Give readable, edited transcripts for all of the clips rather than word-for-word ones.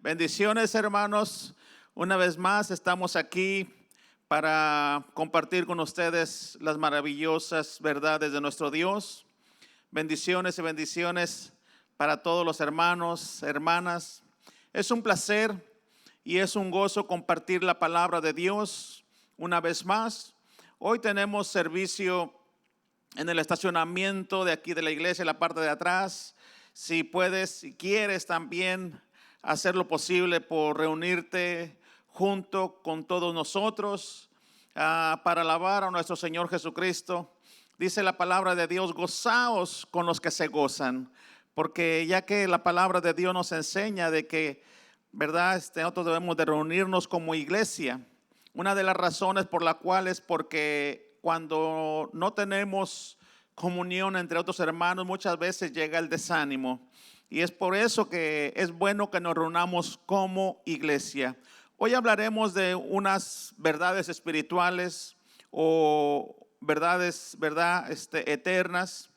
Bendiciones, hermanos. Una vez más estamos aquí para compartir con ustedes las maravillosas verdades de nuestro Dios. Bendiciones y bendiciones para todos los hermanos, hermanas. Es un placer y es un gozo compartir la palabra de Dios una vez más. Hoy tenemos servicio en el estacionamiento de aquí de la iglesia, en la parte de atrás. Si puedes, si quieres también hacer lo posible por reunirte junto con todos nosotros para alabar a nuestro Señor Jesucristo. Dice la palabra de Dios: gozaos con los que se gozan, porque ya que la palabra de Dios nos enseña de que, ¿verdad? Nosotros debemos de reunirnos como iglesia. Una de las razones por la cual es porque cuando no tenemos comunión entre otros hermanos, muchas veces llega el desánimo. Y es por eso que es bueno que nos reunamos como iglesia. Hoy hablaremos de unas verdades espirituales o verdades, eternas.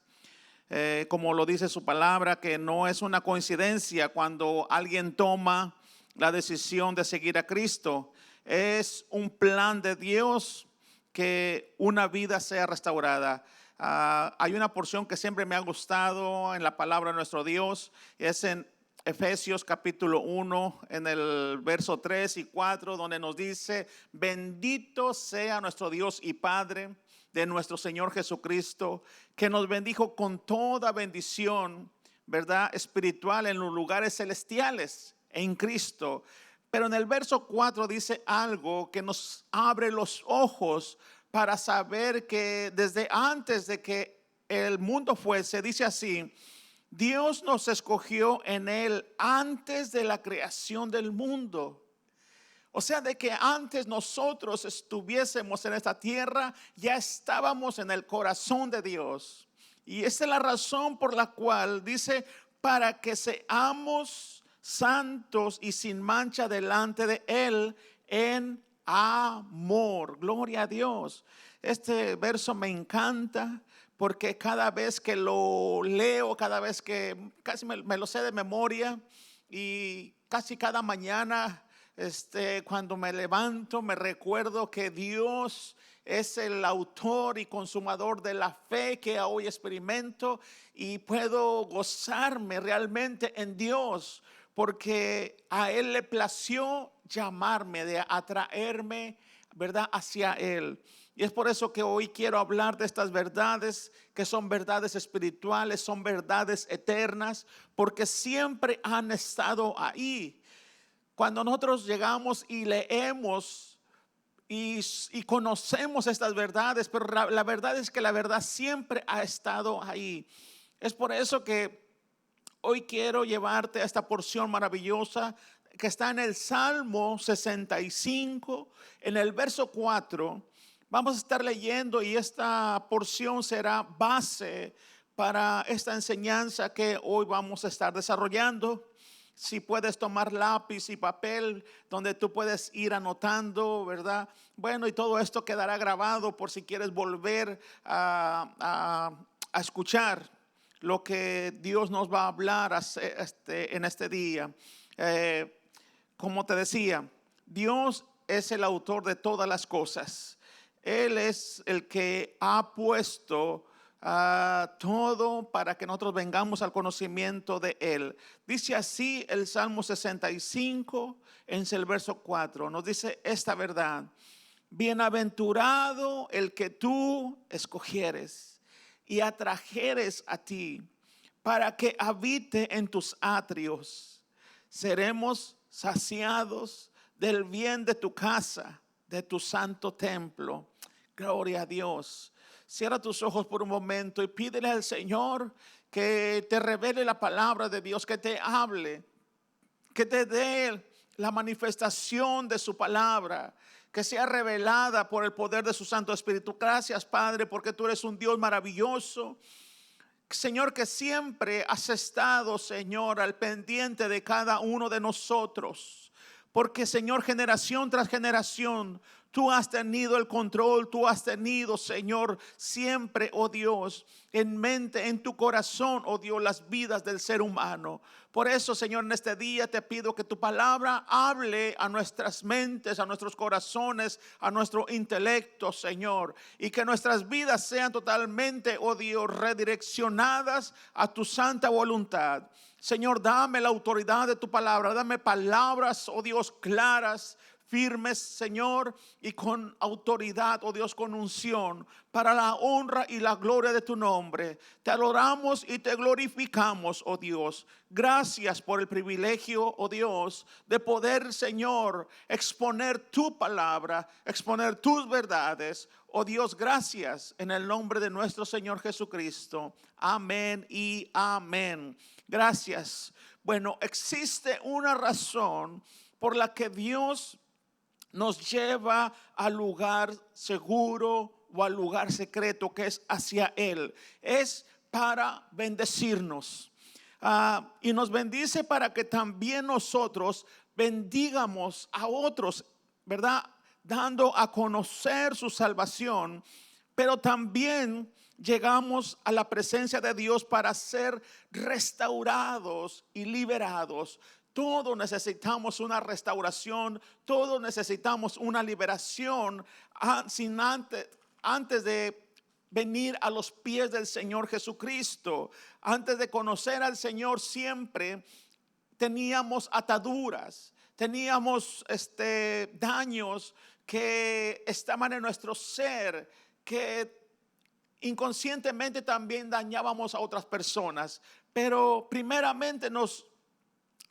Como lo dice su palabra, que no es una coincidencia cuando alguien toma la decisión de seguir a Cristo. Es un plan de Dios que una vida sea restaurada. Hay una porción que siempre me ha gustado en la palabra de nuestro Dios, es en Efesios capítulo 1, en el verso 3 y 4, donde nos dice: bendito sea nuestro Dios y Padre de nuestro Señor Jesucristo, que nos bendijo con toda bendición, ¿verdad?, espiritual en los lugares celestiales en Cristo. Pero en el verso 4 dice algo que nos abre los ojos para saber que desde antes de que el mundo fuese, dice así: Dios nos escogió en Él antes de la creación del mundo. O sea, de que antes nosotros estuviésemos en esta tierra, ya estábamos en el corazón de Dios. Y esa es la razón por la cual dice: para que seamos santos y sin mancha delante de Él en amor. Gloria a Dios. Este verso me encanta porque cada vez que lo leo, cada vez que casi me lo sé de memoria, y casi cada mañana cuando me levanto me recuerdo que Dios es el autor y consumador de la fe que hoy experimento, y puedo gozarme realmente en Dios porque a Él le plació llamarme, de atraerme, ¿verdad?, hacia Él. Y es por eso que hoy quiero hablar de estas verdades, que son verdades espirituales, son verdades eternas, porque siempre han estado ahí. Cuando nosotros llegamos y leemos y conocemos estas verdades, pero la verdad es que la verdad siempre ha estado ahí. Es por eso que hoy quiero llevarte a esta porción maravillosa que está en el Salmo 65, en el verso 4. Vamos a estar leyendo y esta porción será base para esta enseñanza que hoy vamos a estar desarrollando. Si puedes tomar lápiz y papel donde tú puedes ir anotando, ¿verdad? Bueno, y todo esto quedará grabado por si quieres volver a escuchar lo que Dios nos va a hablar en este día. Como te decía, Dios es el autor de todas las cosas. Él es el que ha puesto todo para que nosotros vengamos al conocimiento de Él. Dice así el Salmo 65 en el verso 4. Nos dice esta verdad: bienaventurado el que tú escogieres y atrajeres a ti, para que habite en tus atrios. Seremos saciados del bien de tu casa, de tu santo templo. Gloria a Dios. Cierra tus ojos por un momento y pídele al Señor que te revele la palabra de Dios, que te hable, que te dé la manifestación de su palabra, que sea revelada por el poder de su Santo Espíritu. Gracias, Padre, porque tú eres un Dios maravilloso, Señor, que siempre has estado, Señor, al pendiente de cada uno de nosotros. Porque, Señor, generación tras generación, tú has tenido el control, tú has tenido, Señor, siempre, oh Dios, en mente, en tu corazón, oh Dios, las vidas del ser humano. Por eso, Señor, en este día te pido que tu palabra hable a nuestras mentes, a nuestros corazones, a nuestro intelecto, Señor, y que nuestras vidas sean totalmente, oh Dios, redireccionadas a tu santa voluntad. Señor, dame la autoridad de tu palabra, dame palabras, oh Dios, claras, firmes, Señor, y con autoridad, oh Dios, con unción, para la honra y la gloria de tu nombre. Te adoramos y te glorificamos, oh Dios. Gracias por el privilegio, oh Dios, de poder, Señor, exponer tu palabra, exponer tus verdades. Oh Dios, gracias en el nombre de nuestro Señor Jesucristo. Amén y amén. Gracias. Bueno, existe una razón por la que Dios nos lleva al lugar seguro o al lugar secreto, que es hacia Él. Es para bendecirnos. Y nos bendice para que también nosotros bendigamos a otros, ¿verdad? Dando a conocer su salvación, pero también llegamos a la presencia de Dios para ser restaurados y liberados. Todos necesitamos una restauración, todos necesitamos una liberación antes de venir a los pies del Señor Jesucristo. Antes de conocer al Señor siempre teníamos ataduras, teníamos daños que estaban en nuestro ser, que inconscientemente también dañábamos a otras personas. Pero primeramente nos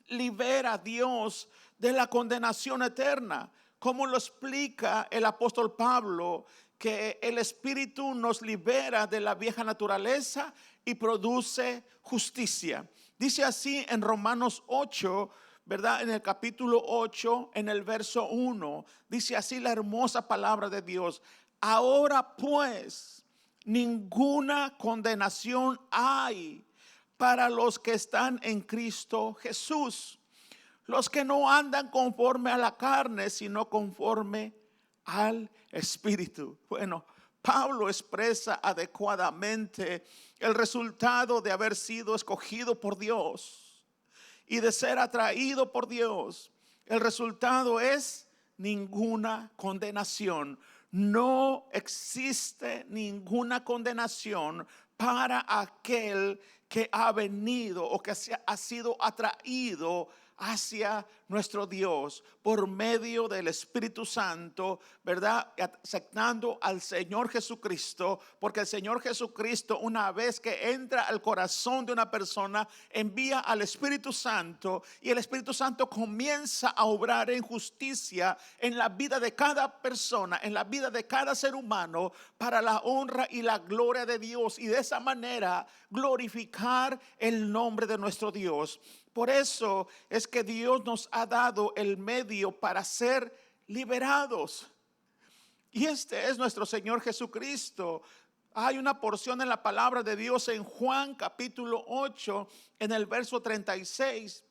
libera Dios de la condenación eterna. Como lo explica el apóstol Pablo, que el Espíritu nos libera de la vieja naturaleza y produce justicia. Dice así en Romanos 8, ¿verdad? En el capítulo 8, en el verso 1, dice así la hermosa palabra de Dios. Ahora pues, ninguna condenación hay para los que están en Cristo Jesús, los que no andan conforme a la carne, sino conforme al Espíritu. Bueno, Pablo expresa adecuadamente el resultado de haber sido escogido por Dios y de ser atraído por Dios. El resultado es ninguna condenación. No existe ninguna condenación para aquel que ha venido o que ha sido atraído hacia nuestro Dios por medio del Espíritu Santo, ¿verdad? Aceptando al Señor Jesucristo, porque el Señor Jesucristo, una vez que entra al corazón de una persona, envía al Espíritu Santo, y el Espíritu Santo comienza a obrar en justicia en la vida de cada persona, en la vida de cada ser humano, para la honra y la gloria de Dios, y de esa manera glorificar el nombre de nuestro Dios. Por eso es que Dios nos ha dado el medio para ser liberados. Y este es nuestro Señor Jesucristo. Hay una porción en la palabra de Dios en Juan capítulo 8, en el verso 36.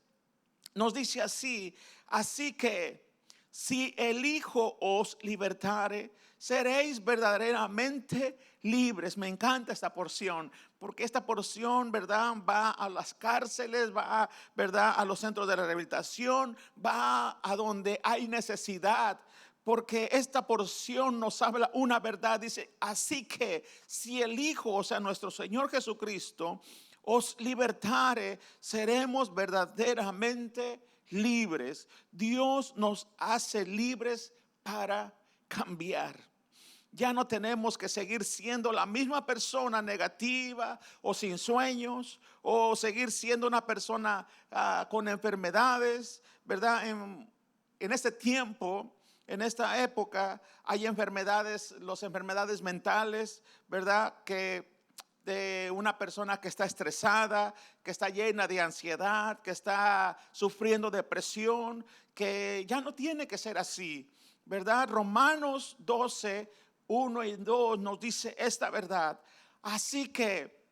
Nos dice así: así que si el Hijo os libertare, seréis verdaderamente libres. Me encanta esta porción, porque esta porción, ¿verdad?, va a las cárceles, va, ¿verdad?, a los centros de rehabilitación, va a donde hay necesidad. Porque esta porción nos habla una verdad. Dice, así que si el Hijo, o sea, nuestro Señor Jesucristo, os libertare, seremos verdaderamente libres. Dios nos hace libres para cambiar. Ya no tenemos que seguir siendo la misma persona negativa o sin sueños, o seguir siendo una persona con enfermedades, ¿verdad? En este tiempo, en esta época, hay enfermedades, las enfermedades mentales, ¿verdad? Que de una persona que está estresada, que está llena de ansiedad, que está sufriendo depresión, que ya no tiene que ser así, ¿verdad? Romanos 12, 1 y 2 nos dice esta verdad. Así que,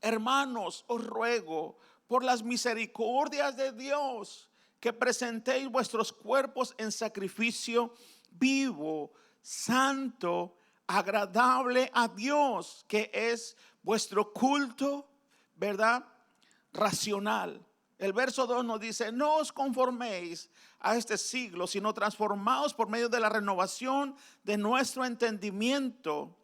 hermanos, os ruego por las misericordias de Dios que presentéis vuestros cuerpos en sacrificio vivo, santo, agradable a Dios, que es vuestro culto, ¿verdad? Racional. El verso 2 nos dice: no os conforméis a este siglo, sino transformaos por medio de la renovación de nuestro entendimiento,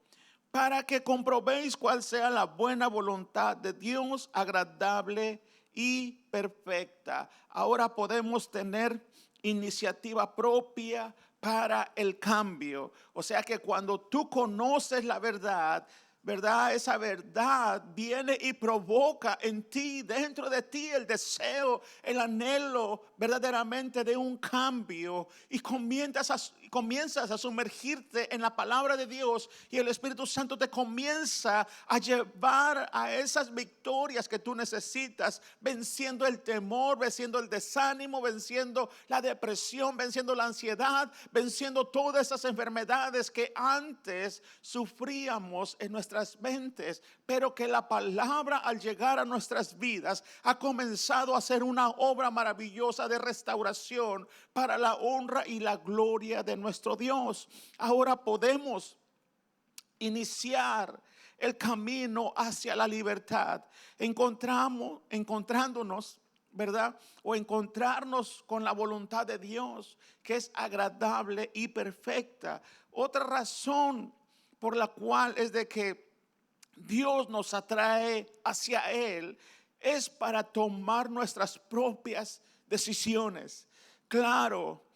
para que comprobéis cuál sea la buena voluntad de Dios, agradable y perfecta. Ahora podemos tener iniciativa propia para el cambio. O sea que cuando tú conoces la verdad, ¿verdad? Esa verdad viene y provoca en ti, dentro de ti, el deseo, el anhelo verdaderamente de un cambio, y comienzas a sumergirte en la palabra de Dios, y el Espíritu Santo te comienza a llevar a esas victorias que tú necesitas, venciendo el temor, venciendo el desánimo, venciendo la depresión, venciendo la ansiedad, venciendo todas esas enfermedades que antes sufríamos en nuestras mentes, pero que la palabra, al llegar a nuestras vidas, ha comenzado a hacer una obra maravillosa de restauración para la honra y la gloria de nuestro Dios. Ahora podemos iniciar el camino hacia la libertad, encontrándonos, ¿verdad? O encontrarnos con la voluntad de Dios, que es agradable y perfecta. Otra razón por la cual es de que Dios nos atrae hacia Él es para tomar nuestras propias decisiones. Claro,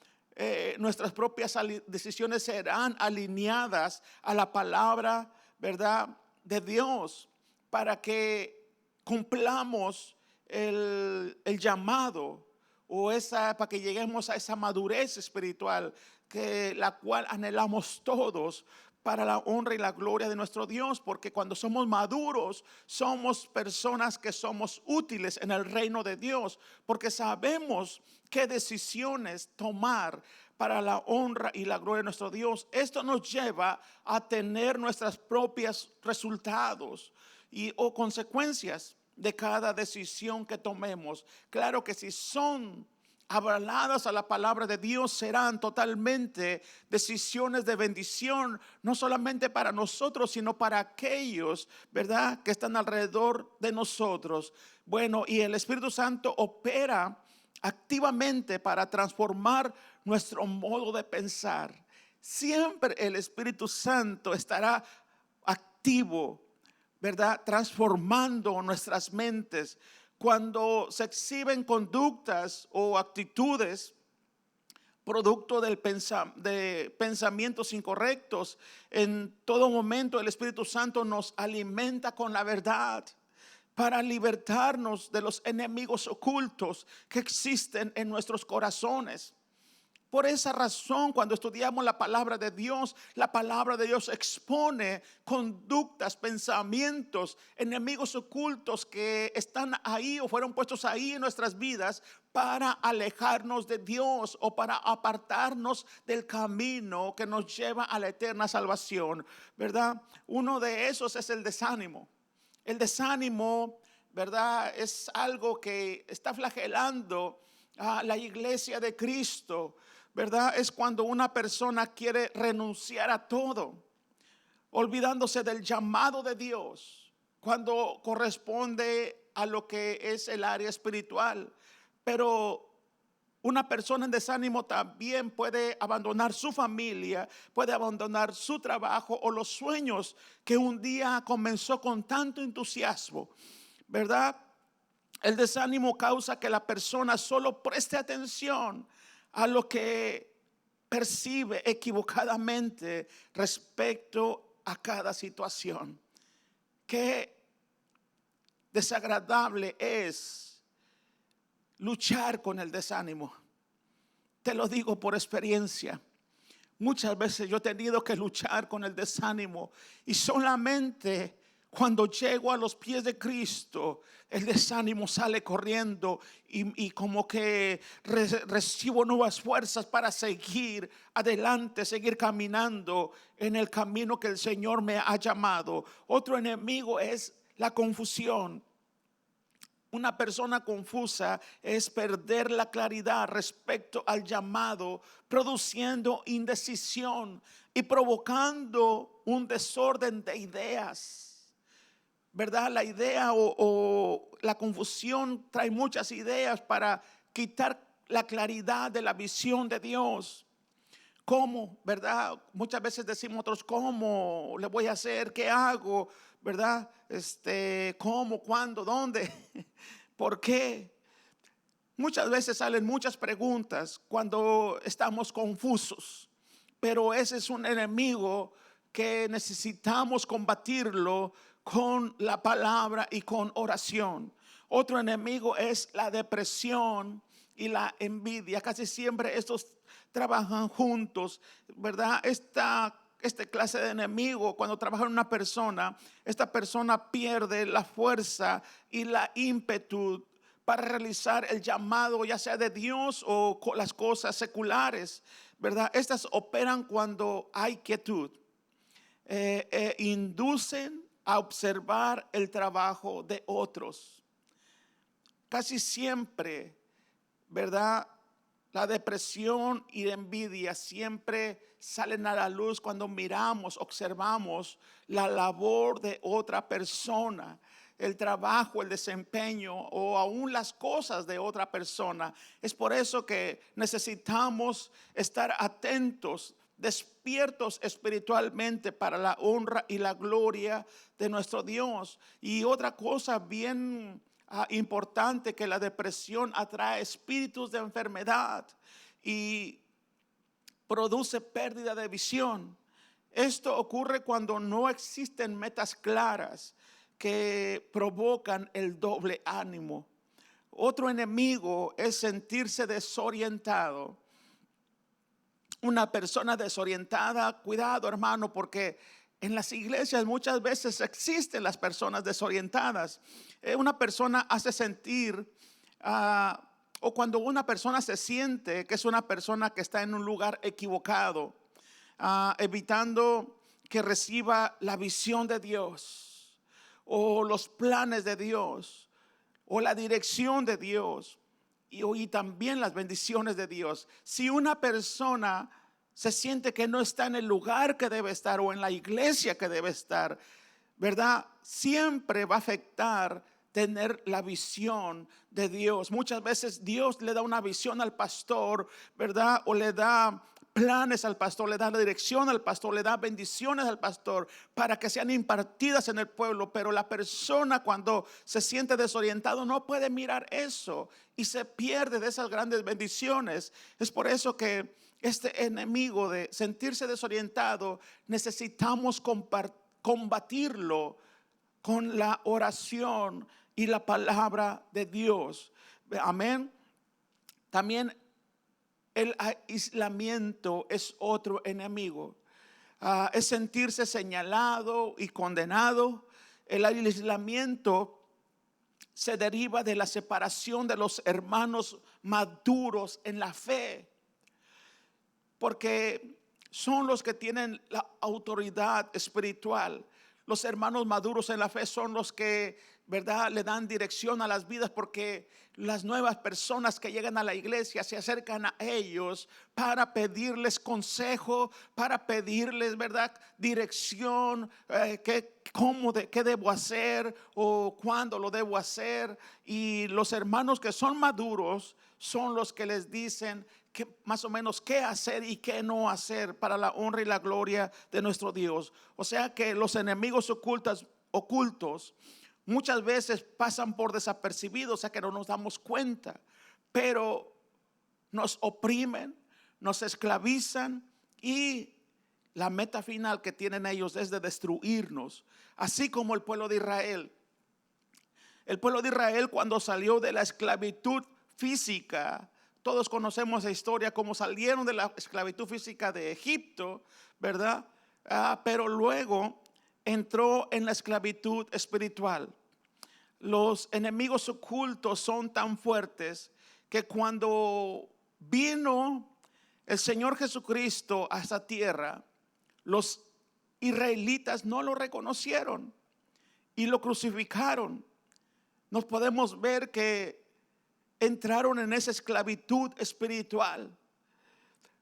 nuestras propias decisiones serán alineadas a la palabra, ¿verdad?, de Dios, para que cumplamos el llamado, o para que lleguemos a esa madurez espiritual, la cual anhelamos todos, para la honra y la gloria de nuestro Dios. Porque cuando somos maduros, somos personas que somos útiles en el reino de Dios, porque sabemos qué decisiones tomar para la honra y la gloria de nuestro Dios. Esto nos lleva a tener nuestros propios resultados o consecuencias de cada decisión que tomemos. Claro que si son avaladas a la palabra de Dios, serán totalmente decisiones de bendición, no solamente para nosotros, sino para aquellos, ¿verdad?, que están alrededor de nosotros. Bueno, y el Espíritu Santo opera activamente para transformar nuestro modo de pensar. Siempre el Espíritu Santo estará activo, ¿verdad?, transformando nuestras mentes. Cuando se exhiben conductas o actitudes producto de pensamientos incorrectos, en todo momento el Espíritu Santo nos alimenta con la verdad para libertarnos de los enemigos ocultos que existen en nuestros corazones. Por esa razón, cuando estudiamos la palabra de Dios expone conductas, pensamientos, enemigos ocultos que están ahí o fueron puestos ahí en nuestras vidas para alejarnos de Dios o para apartarnos del camino que nos lleva a la eterna salvación, ¿verdad? Uno de esos es el desánimo. El desánimo, ¿verdad?, es algo que está flagelando a la iglesia de Cristo, ¿verdad? Es cuando una persona quiere renunciar a todo, olvidándose del llamado de Dios, cuando corresponde a lo que es el área espiritual. Pero una persona en desánimo también puede abandonar su familia, puede abandonar su trabajo o los sueños que un día comenzó con tanto entusiasmo, ¿verdad? El desánimo causa que la persona solo preste atención a lo que percibe equivocadamente respecto a cada situación. Qué desagradable es luchar con el desánimo. Te lo digo por experiencia. Muchas veces yo he tenido que luchar con el desánimo, y solamente cuando llego a los pies de Cristo, el desánimo sale corriendo y como que recibo nuevas fuerzas para seguir adelante, seguir caminando en el camino que el Señor me ha llamado. Otro enemigo es la confusión. Una persona confusa es perder la claridad respecto al llamado, produciendo indecisión y provocando un desorden de ideas. ¿Verdad? La idea o la confusión trae muchas ideas para quitar la claridad de la visión de Dios. ¿Cómo? ¿Verdad? Muchas veces decimos otros, ¿cómo le voy a hacer? ¿Qué hago? ¿Verdad? ¿Cómo? ¿Cuándo? ¿Dónde? ¿Por qué? Muchas veces salen muchas preguntas cuando estamos confusos, pero ese es un enemigo que necesitamos combatirlo con la palabra y con oración. Otro enemigo es la depresión y la envidia. Casi siempre estos trabajan juntos, ¿verdad? Esta clase de enemigo, cuando trabaja en una persona, esta persona pierde la fuerza y la ímpetu para realizar el llamado, ya sea de Dios o las cosas seculares, ¿verdad? Estas operan cuando hay quietud. Inducen a observar el trabajo de otros. Casi siempre, ¿verdad? La depresión y la envidia siempre salen a la luz cuando miramos, observamos la labor de otra persona, el trabajo, el desempeño o aún las cosas de otra persona. Es por eso que necesitamos estar atentos, despiertos espiritualmente para la honra y la gloria de nuestro Dios. Y otra cosa bien importante, que la depresión atrae espíritus de enfermedad y produce pérdida de visión. Esto ocurre cuando no existen metas claras que provocan el doble ánimo. Otro enemigo es sentirse desorientado. Una persona desorientada, cuidado hermano, porque en las iglesias muchas veces existen las personas desorientadas. Una persona hace sentir, o cuando una persona se siente que es una persona que está en un lugar equivocado, evitando que reciba la visión de Dios, o los planes de Dios, o la dirección de Dios, y también las bendiciones de Dios. Si una persona se siente que no está en el lugar que debe estar o en la iglesia que debe estar, ¿verdad? Siempre va a afectar tener la visión de Dios. Muchas veces Dios le da una visión al pastor, ¿verdad? O le da planes al pastor, le da la dirección al pastor, le da bendiciones al pastor para que sean impartidas en el pueblo. Pero la persona, cuando se siente desorientado, no puede mirar eso y se pierde de esas grandes bendiciones. Es por eso que este enemigo de sentirse desorientado necesitamos combatirlo con la oración y la palabra de Dios. Amén. También el aislamiento es otro enemigo. Es sentirse señalado y condenado. El aislamiento se deriva de la separación de los hermanos maduros en la fe, porque son los que tienen la autoridad espiritual. Los hermanos maduros en la fe son los que, ¿verdad?, le dan dirección a las vidas, porque las nuevas personas que llegan a la iglesia se acercan a ellos para pedirles consejo, para pedirles, ¿verdad?, dirección, qué debo hacer o cuándo lo debo hacer. Y los hermanos que son maduros son los que les dicen más o menos qué hacer y qué no hacer para la honra y la gloria de nuestro Dios. O sea que los enemigos ocultos muchas veces pasan por desapercibidos, o sea que no nos damos cuenta, pero nos oprimen, nos esclavizan, y la meta final que tienen ellos es de destruirnos, así como el pueblo de Israel. El pueblo de Israel, cuando salió de la esclavitud física, todos conocemos la historia, cómo salieron de la esclavitud física de Egipto, ¿verdad? Pero luego entró en la esclavitud espiritual. Los enemigos ocultos son tan fuertes que cuando vino el Señor Jesucristo a esta tierra, los israelitas no lo reconocieron y lo crucificaron. nos podemos ver que entraron en esa esclavitud espiritual.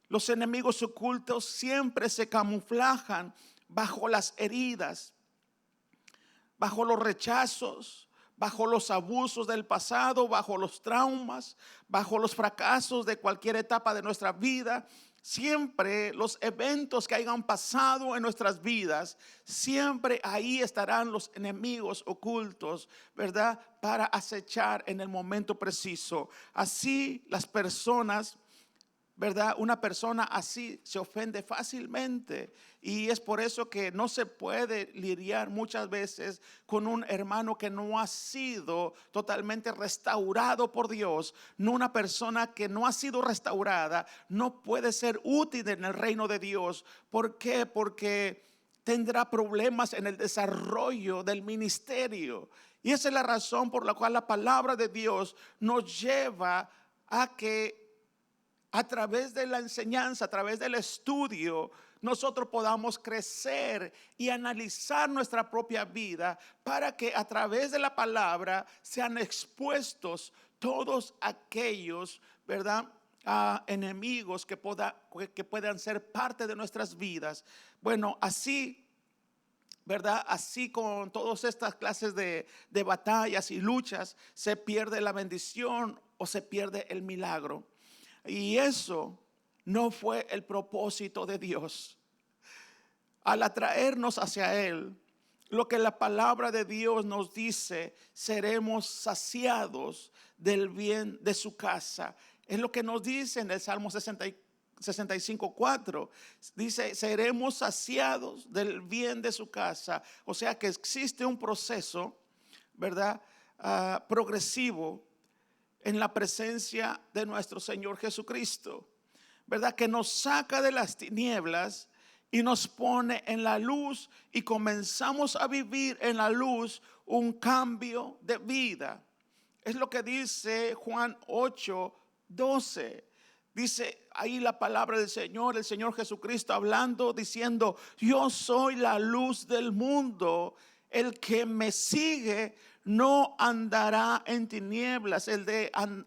Los enemigos ocultos siempre se camuflajan bajo las heridas, bajo los rechazos, bajo los abusos del pasado, bajo los traumas, bajo los fracasos de cualquier etapa de nuestra vida. Siempre los eventos que hayan pasado en nuestras vidas, siempre ahí estarán los enemigos ocultos, ¿verdad? Para acechar en el momento preciso. Así las personas, ¿verdad? Una persona así se ofende fácilmente, y es por eso que no se puede lidiar muchas veces con un hermano que no ha sido totalmente restaurado por Dios. No, una persona que no ha sido restaurada no puede ser útil en el reino de Dios. ¿Por qué? Porque tendrá problemas en el desarrollo del ministerio. Y esa es la razón por la cual la palabra de Dios nos lleva a que a través de la enseñanza, a través del estudio, nosotros podamos crecer y analizar nuestra propia vida, para que a través de la palabra sean expuestos todos aquellos, ¿verdad?, enemigos que puedan ser parte de nuestras vidas. Bueno, así, ¿verdad? Así, con todas estas clases de batallas y luchas, se pierde la bendición o se pierde el milagro. Y eso no fue el propósito de Dios. Al atraernos hacia Él, lo que la palabra de Dios nos dice, seremos saciados del bien de su casa. Es lo que nos dice en el Salmo 65:4. Dice, seremos saciados del bien de su casa. O sea que existe un proceso, ¿verdad?, progresivo en la presencia de nuestro Señor Jesucristo, ¿verdad?, que nos saca de las tinieblas y nos pone en la luz, y comenzamos a vivir en la luz un cambio de vida. Es lo que dice Juan 8:12. Dice ahí la palabra del Señor, el Señor Jesucristo hablando, diciendo: yo soy la luz del mundo. El que me sigue no andará en tinieblas.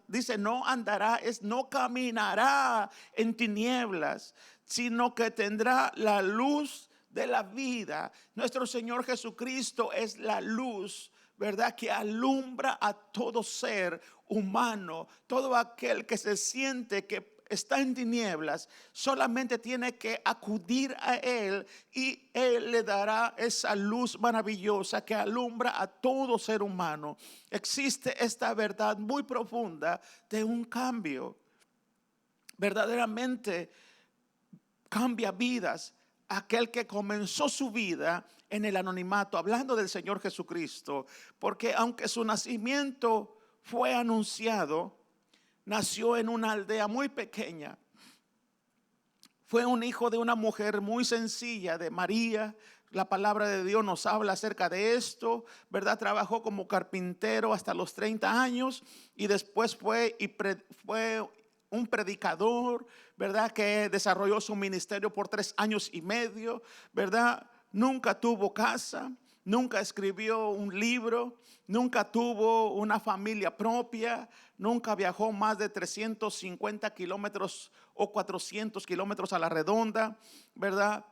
Dice no andará, es no caminará en tinieblas, sino que tendrá la luz de la vida. Nuestro Señor Jesucristo es la luz, ¿verdad?, que alumbra a todo ser humano. Todo aquel que se siente que está en tinieblas, solamente tiene que acudir a Él, y Él le dará esa luz maravillosa que alumbra a todo ser humano. Existe esta verdad muy profunda de un cambio. Verdaderamente cambia vidas aquel que comenzó su vida en el anonimato, hablando del Señor Jesucristo, porque aunque su nacimiento fue anunciado, nació en una aldea muy pequeña. Fue un hijo de una mujer muy sencilla, de María. La palabra de Dios nos habla acerca de esto, ¿verdad? Trabajó como carpintero hasta los 30 años y después fue un predicador, ¿verdad?, que desarrolló su ministerio por 3 años y medio, ¿verdad? Nunca tuvo casa, nunca escribió un libro, nunca tuvo una familia propia, nunca viajó más de 350 kilómetros o 400 kilómetros a la redonda, ¿verdad?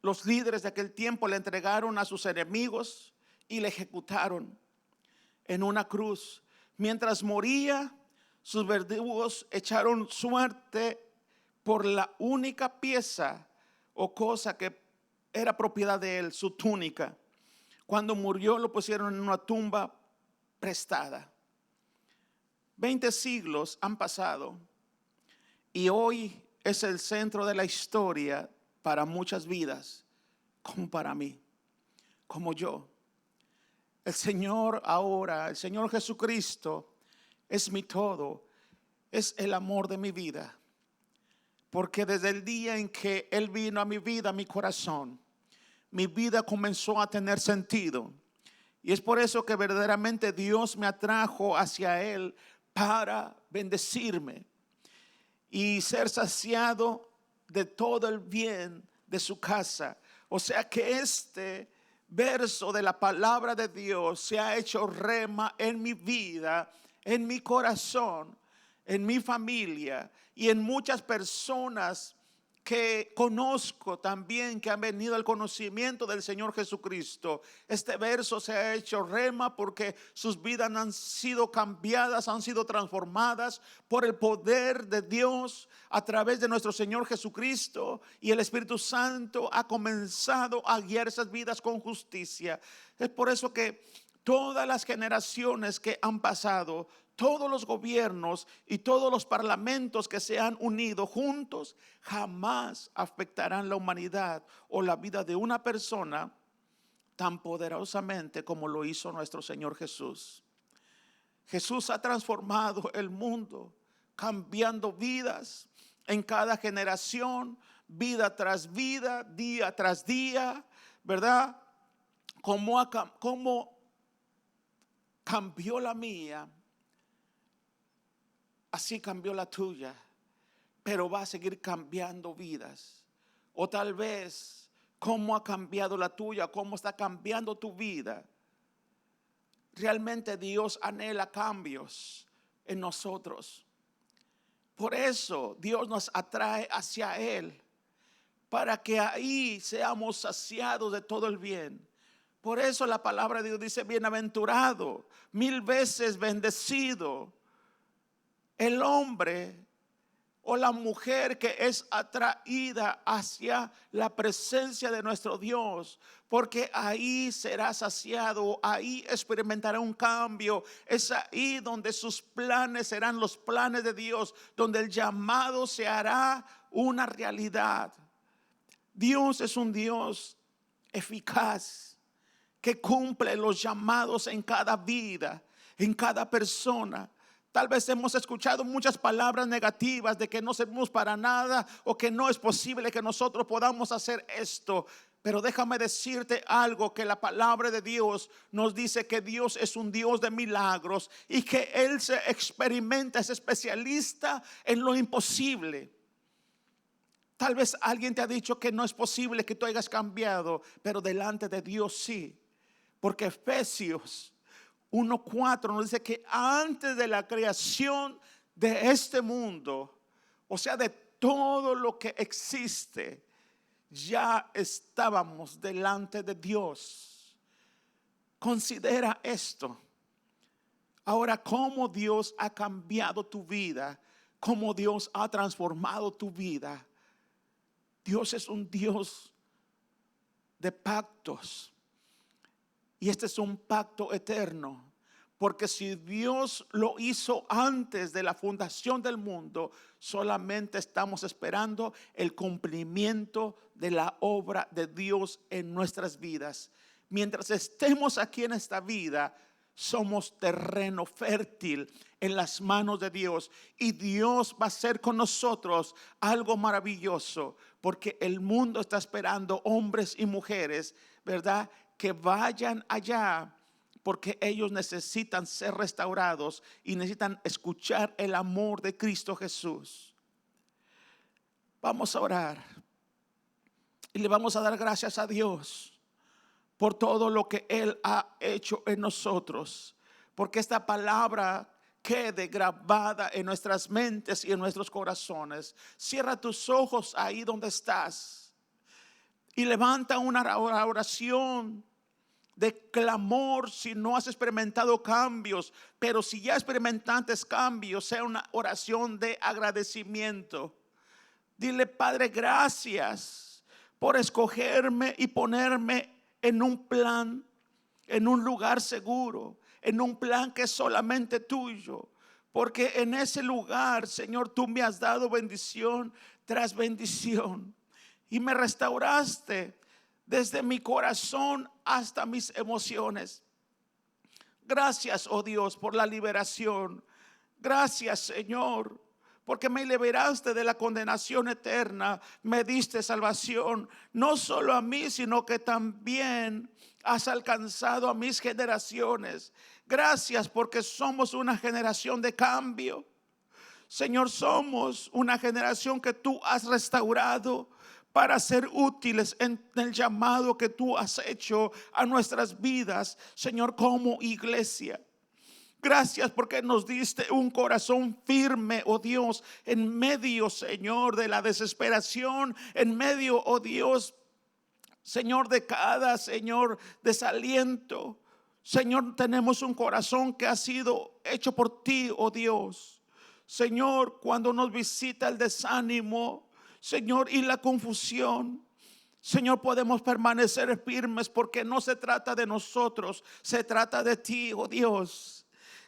Los líderes de aquel tiempo le entregaron a sus enemigos y le ejecutaron en una cruz. Mientras moría, sus verdugos echaron suerte por la única pieza o cosa que era propiedad de él, su túnica. Cuando murió, lo pusieron en una tumba prestada. 20 siglos han pasado y hoy es el centro de la historia para muchas vidas, como para mí, como yo. El Señor ahora, el Señor Jesucristo es mi todo, es el amor de mi vida. Porque desde el día en que Él vino a mi vida, a mi corazón, mi vida comenzó a tener sentido. Y es por eso que verdaderamente Dios me atrajo hacia Él para bendecirme y ser saciado de todo el bien de su casa. O sea que este verso de la palabra de Dios se ha hecho rema en mi vida, en mi corazón, en mi familia y en muchas personas que conozco también, que han venido al conocimiento del Señor Jesucristo. Este verso se ha hecho rema porque sus vidas han sido cambiadas, han sido transformadas por el poder de Dios a través de nuestro Señor Jesucristo, y el Espíritu Santo ha comenzado a guiar esas vidas con justicia. Es por eso que todas las generaciones que han pasado, todos los gobiernos y todos los parlamentos que se han unido juntos, jamás afectarán la humanidad o la vida de una persona tan poderosamente como lo hizo nuestro Señor Jesús. Jesús ha transformado el mundo, cambiando vidas en cada generación, vida tras vida, día tras día, ¿verdad? Cómo cambió la mía, así cambió la tuya, pero va a seguir cambiando vidas. O tal vez, cómo ha cambiado la tuya, cómo está cambiando tu vida. Realmente Dios anhela cambios en nosotros. Por eso Dios nos atrae hacia Él, para que ahí seamos saciados de todo el bien. Por eso la palabra de Dios dice: bienaventurado, 1000 veces bendecido el hombre o la mujer que es atraída hacia la presencia de nuestro Dios, porque ahí será saciado, ahí experimentará un cambio. Es ahí donde sus planes serán los planes de Dios, donde el llamado se hará una realidad. Dios es un Dios eficaz, que cumple los llamados en cada vida, en cada persona. Tal vez hemos escuchado muchas palabras negativas de que no servimos para nada, o que no es posible que nosotros podamos hacer esto. Pero déjame decirte algo, que la palabra de Dios nos dice que Dios es un Dios de milagros, y que Él se experimenta, es especialista en lo imposible. Tal vez alguien te ha dicho que no es posible que tú hayas cambiado, pero delante de Dios sí. Porque Efesios 1:4 nos dice que antes de la creación de este mundo, o sea, de todo lo que existe, ya estábamos delante de Dios. Considera esto. Ahora, cómo Dios ha cambiado tu vida, cómo Dios ha transformado tu vida. Dios es un Dios de pactos. Y este es un pacto eterno, porque si Dios lo hizo antes de la fundación del mundo, solamente estamos esperando el cumplimiento de la obra de Dios en nuestras vidas. Mientras estemos aquí en esta vida, somos terreno fértil en las manos de Dios, y Dios va a hacer con nosotros algo maravilloso, porque el mundo está esperando hombres y mujeres, ¿verdad?, que vayan allá, porque ellos necesitan ser restaurados y necesitan escuchar el amor de Cristo Jesús. Vamos a orar y le vamos a dar gracias a Dios por todo lo que Él ha hecho en nosotros, porque esta palabra quede grabada en nuestras mentes y en nuestros corazones. Cierra tus ojos ahí donde estás y levanta una oración de clamor. Si no has experimentado cambios, pero si ya experimentaste cambios, sea una oración de agradecimiento. Dile: Padre, gracias por escogerme y ponerme en un plan, en un lugar seguro, en un plan que es solamente tuyo. Porque en ese lugar, Señor, tú me has dado bendición tras bendición, y me restauraste desde mi corazón hasta mis emociones. Gracias, oh Dios, por la liberación. Gracias, Señor, porque me liberaste de la condenación eterna. Me diste salvación, no solo a mí, sino que también has alcanzado a mis generaciones. Gracias, porque somos una generación de cambio. Señor, somos una generación que tú has restaurado para ser útiles en el llamado que tú has hecho a nuestras vidas, Señor, como iglesia. Gracias porque nos diste un corazón firme, oh Dios, en medio, Señor, de la desesperación, en medio, oh Dios, Señor, de cada, Señor, desaliento. Señor, tenemos un corazón que ha sido hecho por ti, oh Dios. Señor, cuando nos visita el desánimo, Señor, y la confusión, Señor, podemos permanecer firmes porque no se trata de nosotros, se trata de ti, oh Dios.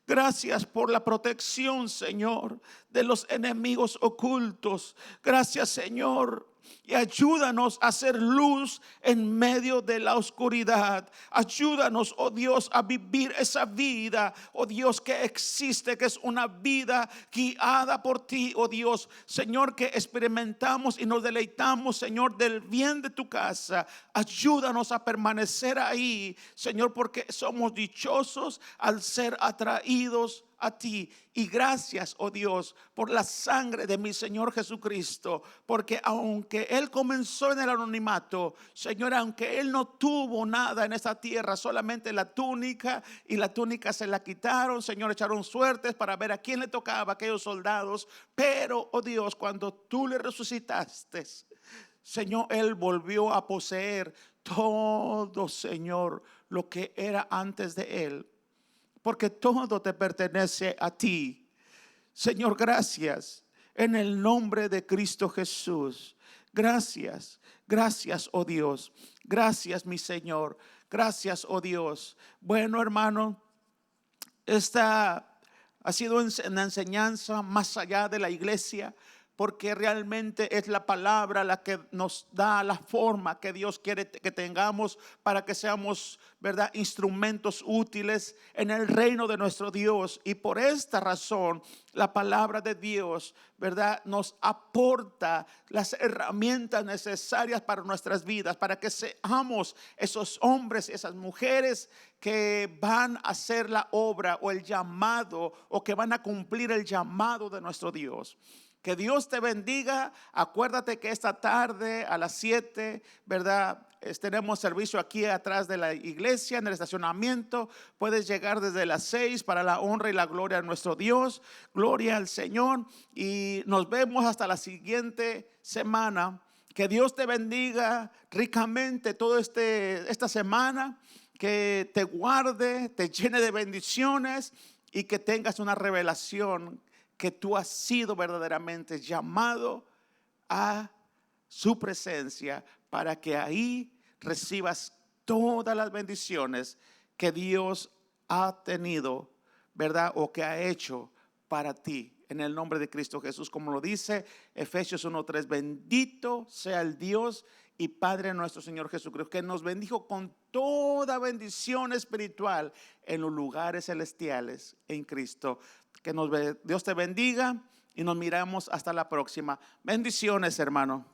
Gracias por la protección, Señor, de los enemigos ocultos. Gracias, Señor. Y ayúdanos a hacer luz en medio de la oscuridad. Ayúdanos, oh Dios, a vivir esa vida, oh Dios, que existe, que es una vida guiada por ti, oh Dios. Señor, que experimentamos y nos deleitamos, Señor, del bien de tu casa. Ayúdanos a permanecer ahí, Señor, porque somos dichosos al ser atraídos a ti. Y gracias, oh Dios, por la sangre de mi Señor Jesucristo, porque aunque Él comenzó en el anonimato, Señor, aunque Él no tuvo nada en esta tierra, solamente la túnica, y la túnica se la quitaron, Señor, echaron suertes para ver a quién le tocaba a aquellos soldados, pero, oh Dios, cuando tú le resucitaste, Señor, Él volvió a poseer todo, Señor, lo que era antes de Él, porque todo te pertenece a ti. Señor, gracias en el nombre de Cristo Jesús. Gracias, gracias, oh Dios. Gracias, mi Señor. Gracias, oh Dios. Bueno, hermano, esta ha sido una enseñanza más allá de la iglesia, porque realmente es la palabra la que nos da la forma que Dios quiere que tengamos para que seamos, ¿verdad?, instrumentos útiles en el reino de nuestro Dios. Y por esta razón la palabra de Dios, ¿verdad?, nos aporta las herramientas necesarias para nuestras vidas, para que seamos esos hombres, esas mujeres que van a hacer la obra o el llamado, o que van a cumplir el llamado de nuestro Dios. Que Dios te bendiga. Acuérdate que esta tarde a las 7, ¿verdad?, tenemos servicio aquí atrás de la iglesia, en el estacionamiento. Puedes llegar desde las 6 para la honra y la gloria de nuestro Dios. Gloria al Señor. Y nos vemos hasta la siguiente semana. Que Dios te bendiga ricamente toda esta semana. Que te guarde, te llene de bendiciones y que tengas una revelación que tú has sido verdaderamente llamado a su presencia, para que ahí recibas todas las bendiciones que Dios ha tenido, ¿verdad?, o que ha hecho para ti. En el nombre de Cristo Jesús, como lo dice Efesios 1:3, bendito sea el Dios y Padre nuestro Señor Jesucristo, que nos bendijo con toda bendición espiritual en los lugares celestiales en Cristo. Que Dios te bendiga y nos miramos hasta la próxima. Bendiciones, hermano.